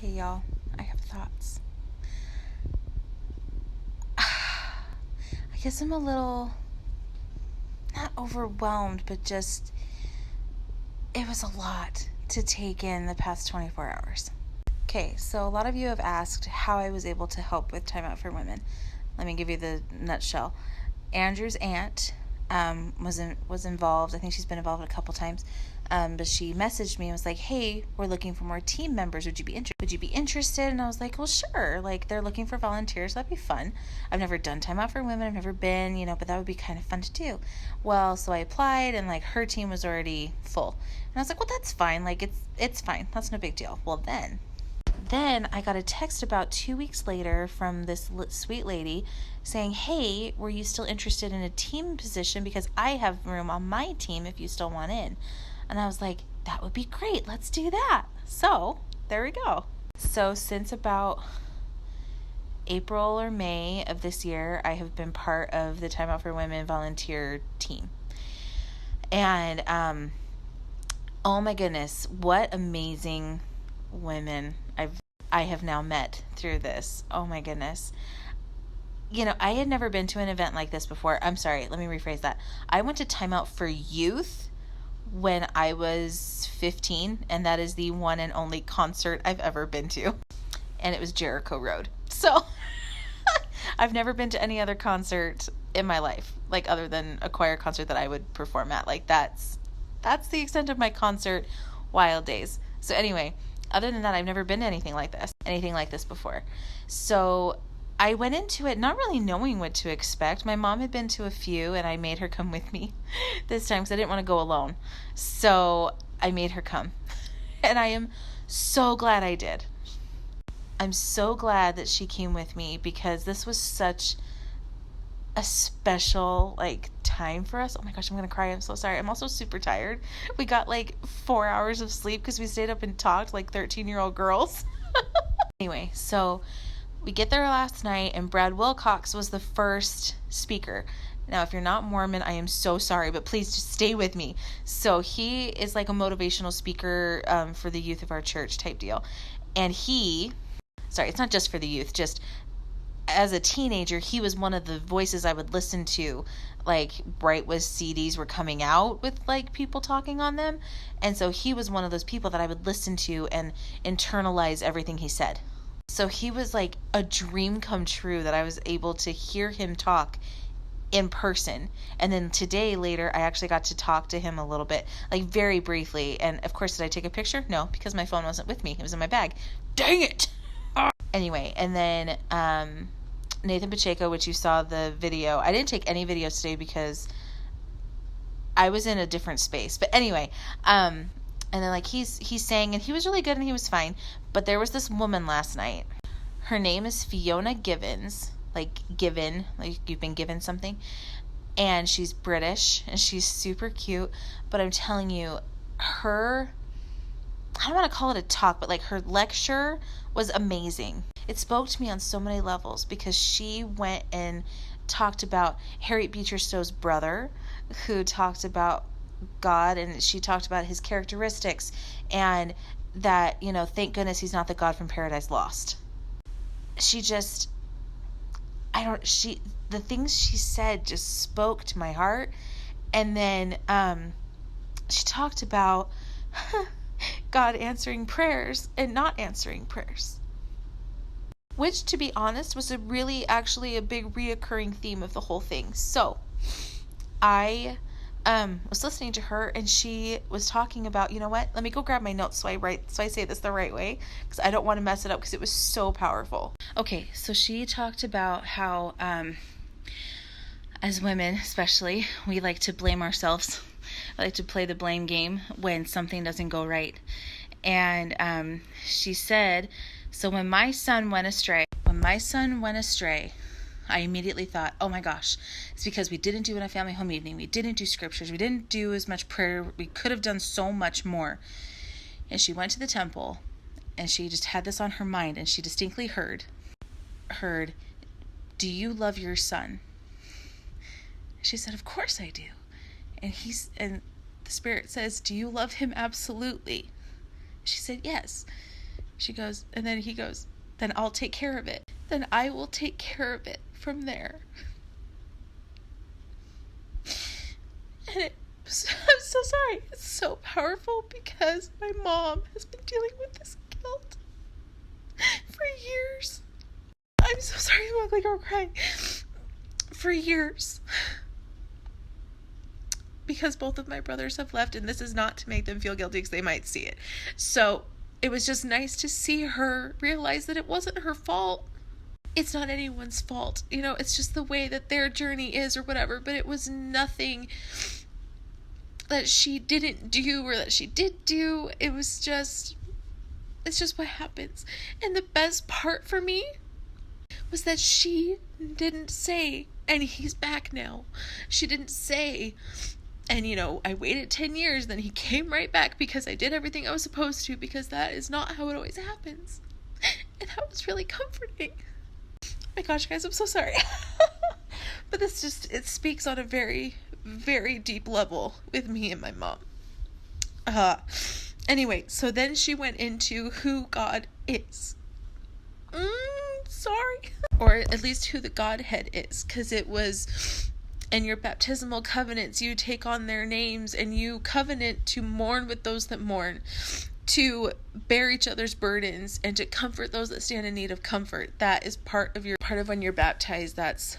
Okay, y'all, I have thoughts. I guess I'm a little, not overwhelmed, but just, it was a lot to take in the past 24 hours. Okay, so a lot of you have asked how I was able to help with Time Out for Women. Let me give you the nutshell. Andrew's aunt was involved. I think she's been involved a couple times. But she messaged me and was like, "Hey, we're looking for more team members. Would you be interested?" And I was like, "Well, sure. Like, they're looking for volunteers. That'd be fun. I've never done Time Out for Women. I've never been, but that would be kind of fun to do." Well, so I applied, and like her team was already full, and I was like, "Well, that's fine. Like, it's fine. That's no big deal." Well, then I got a text about 2 weeks later from this sweet lady saying, "Hey, were you still interested in a team position? Because I have room on my team if you still want in." And I was like, "That would be great. Let's do that." So there we go. So since about April or May of this year, I have been part of the Time Out for Women volunteer team. And oh my goodness, what amazing women I have now met through this. Oh my goodness. I had never been to an event like this before. I'm sorry, let me rephrase that. I went to Time Out for Youth when I was 15, and that is the one and only concert I've ever been to. And it was Jericho Road. So I've never been to any other concert in my life, like other than a choir concert that I would perform at. Like that's the extent of my concert wild days. So anyway, other than that, I've never been to anything like this before. So I went into it not really knowing what to expect. My mom had been to a few, and I made her come with me this time because I didn't want to go alone. So I made her come. And I am so glad I did. I'm so glad that she came with me because this was such a special time for us. Oh my gosh, I'm gonna cry. I'm so sorry. I'm also super tired. We got 4 hours of sleep because we stayed up and talked like 13-year-old girls. Anyway, so we get there last night, and Brad Wilcox was the first speaker. Now, if you're not Mormon, I am so sorry, but please just stay with me. So he is like a motivational speaker for the youth of our church type deal. And it's not just for the youth, just as a teenager, he was one of the voices I would listen to, right as CDs were coming out with people talking on them. And so he was one of those people that I would listen to and internalize everything he said. So he was like a dream come true that I was able to hear him talk in person. And then later, I actually got to talk to him a little bit, very briefly. And of course, did I take a picture? No, because my phone wasn't with me. It was in my bag. Dang it! Anyway, and then Nathan Pacheco, which you saw the video. I didn't take any videos today because I was in a different space. But anyway, and then he sang, and he was really good, and he was fine. But there was this woman last night. Her name is Fiona Givens, given, you've been given something. And she's British, and she's super cute. But I'm telling you, I don't want to call it a talk, but her lecture was amazing. It spoke to me on so many levels because she went and talked about Harriet Beecher Stowe's brother, who talked about God, and she talked about his characteristics, and that, thank goodness he's not the God from Paradise Lost. The things she said just spoke to my heart. And then she talked about God answering prayers and not answering prayers, which, to be honest, was actually a big reoccurring theme of the whole thing. So I was listening to her, and she was talking about, let me go grab my notes so I say this the right way, because I don't want to mess it up because it was so powerful. Okay, so she talked about how as women especially, we like to blame ourselves. I like to play the blame game when something doesn't go right. And she said, so when my son went astray, I immediately thought, oh my gosh, it's because we didn't do a family home evening. We didn't do scriptures. We didn't do as much prayer. We could have done so much more. And she went to the temple, and she just had this on her mind, and she distinctly heard, "Do you love your son?" She said, "Of course I do." And the Spirit says, "Do you love him absolutely?" She said, "Yes." She goes, and then he goes, then I'll take care of it. Then I will take care of it from there. And I'm so sorry. It's so powerful because my mom has been dealing with this guilt for years. I'm so sorry, I'm ugly girl crying. For years. Because both of my brothers have left, and this is not to make them feel guilty because they might see it. So it was just nice to see her realize that it wasn't her fault. It's not anyone's fault. You know, it's just the way that their journey is or whatever, but it was nothing that she didn't do or that she did do. It's just what happens. And the best part for me was that she didn't say, and he's back now. She didn't say, and I waited 10 years, then he came right back because I did everything I was supposed to, because that is not how it always happens. And that was really comforting. Oh my gosh, guys, I'm so sorry. But it speaks on a very, very deep level with me and my mom. Anyway, so then she went into who God is. Sorry. Or at least who the Godhead is, because it was in your baptismal covenants, you take on their names and you covenant to mourn with those that mourn, to bear each other's burdens, and to comfort those that stand in need of comfort. That is part of when you're baptized. That's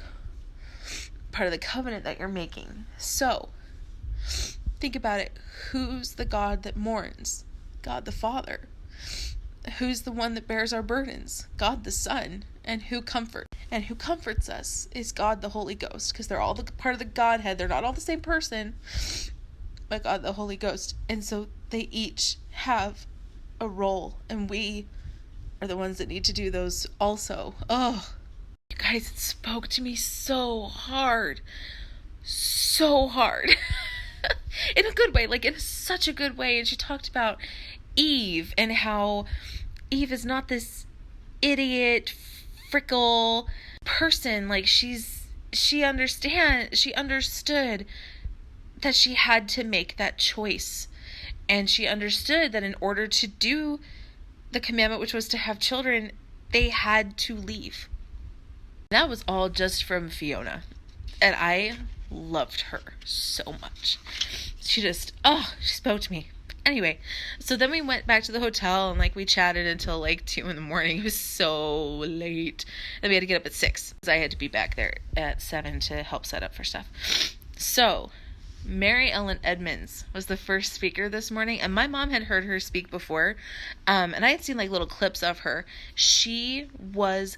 part of the covenant that you're making. So think about it. Who's the God that mourns? God the Father. Who's the one that bears our burdens? God the Son. And who comforts us is God the Holy Ghost, because they're all part of the Godhead. They're not all the same person, but God the Holy Ghost. And so they each have a role, and we are the ones that need to do those also. Oh, you guys, it spoke to me so hard. So hard. In a good way, like in such a good way. And she talked about Eve and how Eve is not this idiot, frickle person. Like she understood that she had to make that choice. And she understood that in order to do the commandment, which was to have children, they had to leave. That was all just from Fiona. And I loved her so much. She spoke to me. Anyway, so then we went back to the hotel and we chatted until 2 a.m. It was so late. And we had to get up at 6 because I had to be back there at 7 to help set up for stuff. So Mary Ellen Edmonds was the first speaker this morning, and my mom had heard her speak before, and I had seen little clips of her. She was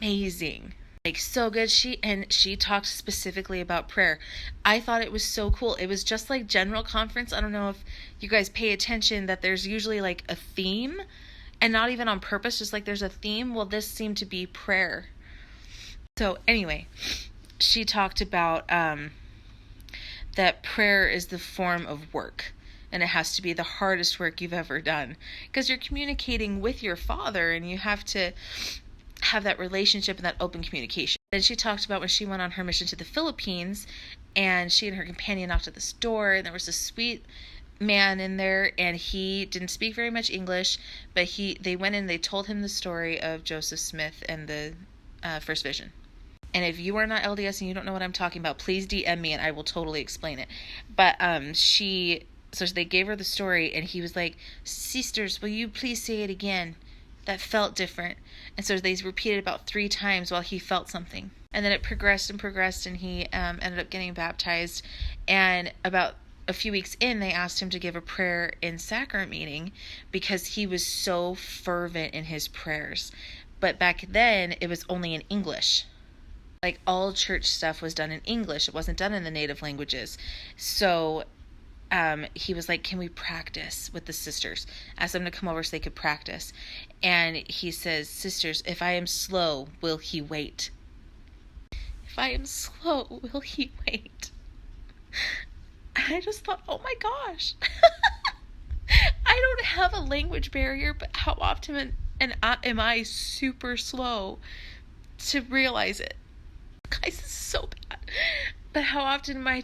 amazing. So good. She talked specifically about prayer. I thought it was so cool. It was just like general conference. I don't know if you guys pay attention that there's usually a theme, and not even on purpose, just there's a theme. Well, this seemed to be prayer. So anyway, she talked about that prayer is the form of work, and it has to be the hardest work you've ever done, because you're communicating with your Father, and you have to have that relationship and that open communication. Then she talked about when she went on her mission to the Philippines, and she and her companion knocked at this door, and there was a sweet man in there, and he didn't speak very much English, but they went in, they told him the story of Joseph Smith and the first vision. And if you are not LDS and you don't know what I'm talking about, please DM me and I will totally explain it. But so they gave her the story, and he was like, "Sisters, will you please say it again? That felt different." And so they repeated about 3 times while he felt something. And then it progressed, and he ended up getting baptized. And about a few weeks in, they asked him to give a prayer in sacrament meeting because he was so fervent in his prayers. But back then, it was only in English. All church stuff was done in English. It wasn't done in the native languages. So he was like, "Can we practice with the sisters?" Asked them to come over so they could practice. And he says, "Sisters, if I am slow, will he wait? If I am slow, will he wait?" I just thought, oh my gosh. I don't have a language barrier, but how often am I super slow to realize it? Guys, this is so bad. But how often am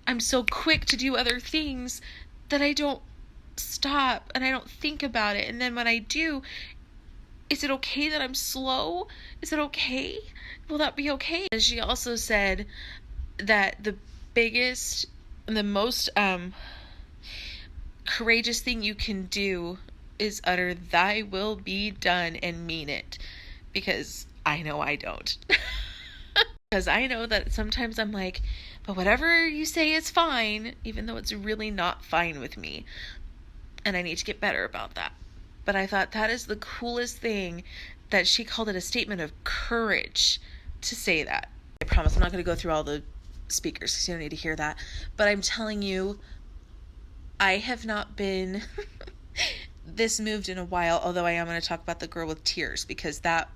I'm so quick to do other things that I don't stop and I don't think about it. And then when I do, is it okay that I'm slow? Is it okay? Will that be okay? And she also said that the biggest, the most courageous thing you can do is utter "thy will be done" and mean it, because I know I don't. Because I know that sometimes I'm like, but whatever you say is fine, even though it's really not fine with me, and I need to get better about that. But I thought that is the coolest thing, that she called it a statement of courage to say that. I promise I'm not going to go through all the speakers because you don't need to hear that, but I'm telling you, I have not been this moved in a while, although I am going to talk about the girl with tears, because that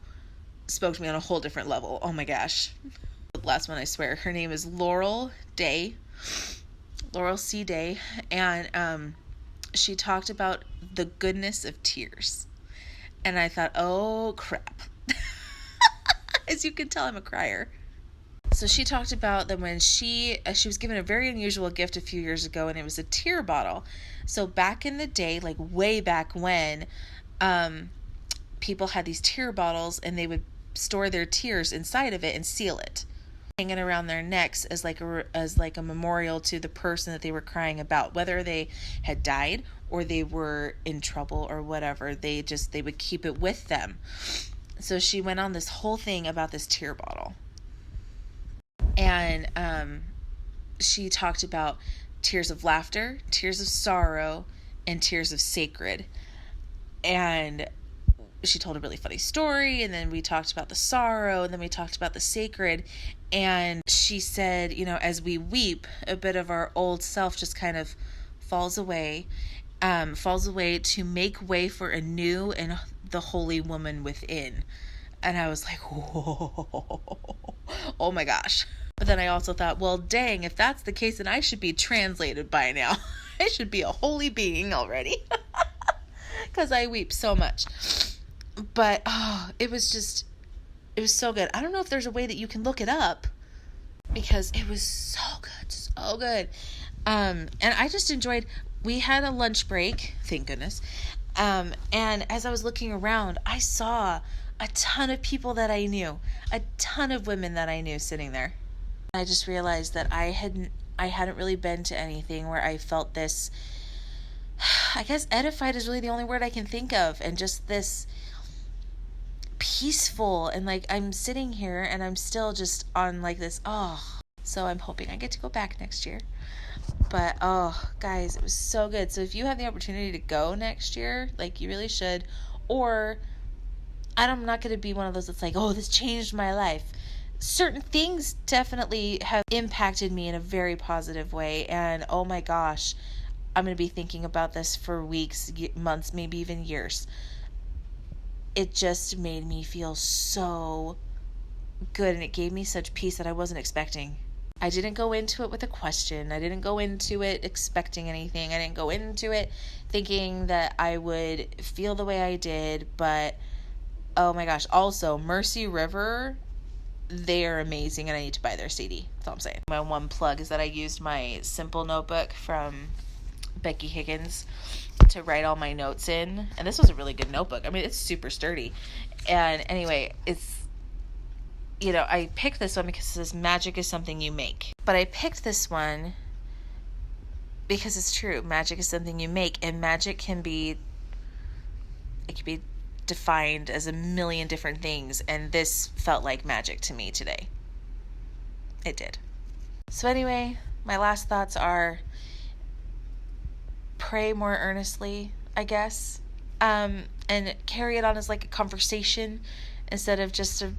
spoke to me on a whole different level. Oh my gosh. The last one, I swear. Her name is Laurel C. Day, and she talked about the goodness of tears. And I thought, oh crap. As you can tell, I'm a crier. So she talked about that when she was given a very unusual gift a few years ago, and it was a tear bottle. So back in the day, like way back when, people had these tear bottles, and they would store their tears inside of it and seal it, hanging around their necks as like a memorial to the person that they were crying about, whether they had died or they were in trouble or whatever. They would keep it with them. So she went on this whole thing about this tear bottle. And she talked about tears of laughter, tears of sorrow, and tears of sacred. And she told a really funny story, and then we talked about the sorrow, and then we talked about the sacred. And she said, as we weep, a bit of our old self just kind of falls away to make way for a new and the holy woman within. And I was like, whoa, oh my gosh. But then I also thought, well, dang, if that's the case, then I should be translated by now. I should be a holy being already. Because I weep so much. But, it was so good. I don't know if there's a way that you can look it up, because it was so good, so good. And I just enjoyed, we had a lunch break, thank goodness. And as I was looking around, I saw a ton of people that I knew, a ton of women that I knew sitting there. I just realized that I hadn't really been to anything where I felt this, I guess edified is really the only word I can think of, and just this peaceful, and like I'm sitting here and I'm still just on like this, so I'm hoping I get to go back next year. But guys, it was so good. So if you have the opportunity to go next year, like, you really should. Or I'm not going to be one of those that's like, this changed my life. Certain things definitely have impacted me in a very positive way, and oh my gosh, I'm going to be thinking about this for weeks, months, maybe even years. It just made me feel so good, and it gave me such peace that I wasn't expecting. I didn't go into it with a question. I didn't go into it expecting anything. I didn't go into it thinking that I would feel the way I did, but oh my gosh. Also, Mercy River, they are amazing, and I need to buy their CD. That's all I'm saying. My one plug is that I used my Simple notebook from Becky Higgins to write all my notes in, and this was a really good notebook. I mean, it's super sturdy. And anyway, it's, I picked this one because it says magic is something you make. But I picked this one because it's true. Magic is something you make, and magic can be defined as a million different things, and this felt like magic to me today. It did. So anyway, my last thoughts are, pray more earnestly, I guess, and carry it on as like a conversation instead of just a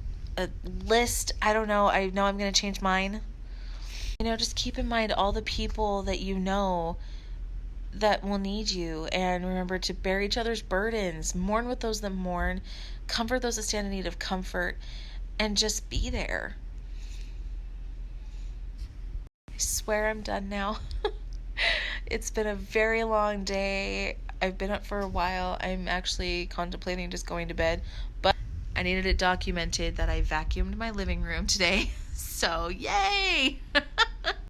list. I don't know. I know I'm going to change mine. Just keep in mind all the people that you know that will need you, and remember to bear each other's burdens, mourn with those that mourn, comfort those that stand in need of comfort, and just be there. I swear I'm done now. It's been a very long day. I've been up for a while. I'm actually contemplating just going to bed, but I needed it documented that I vacuumed my living room today. So yay!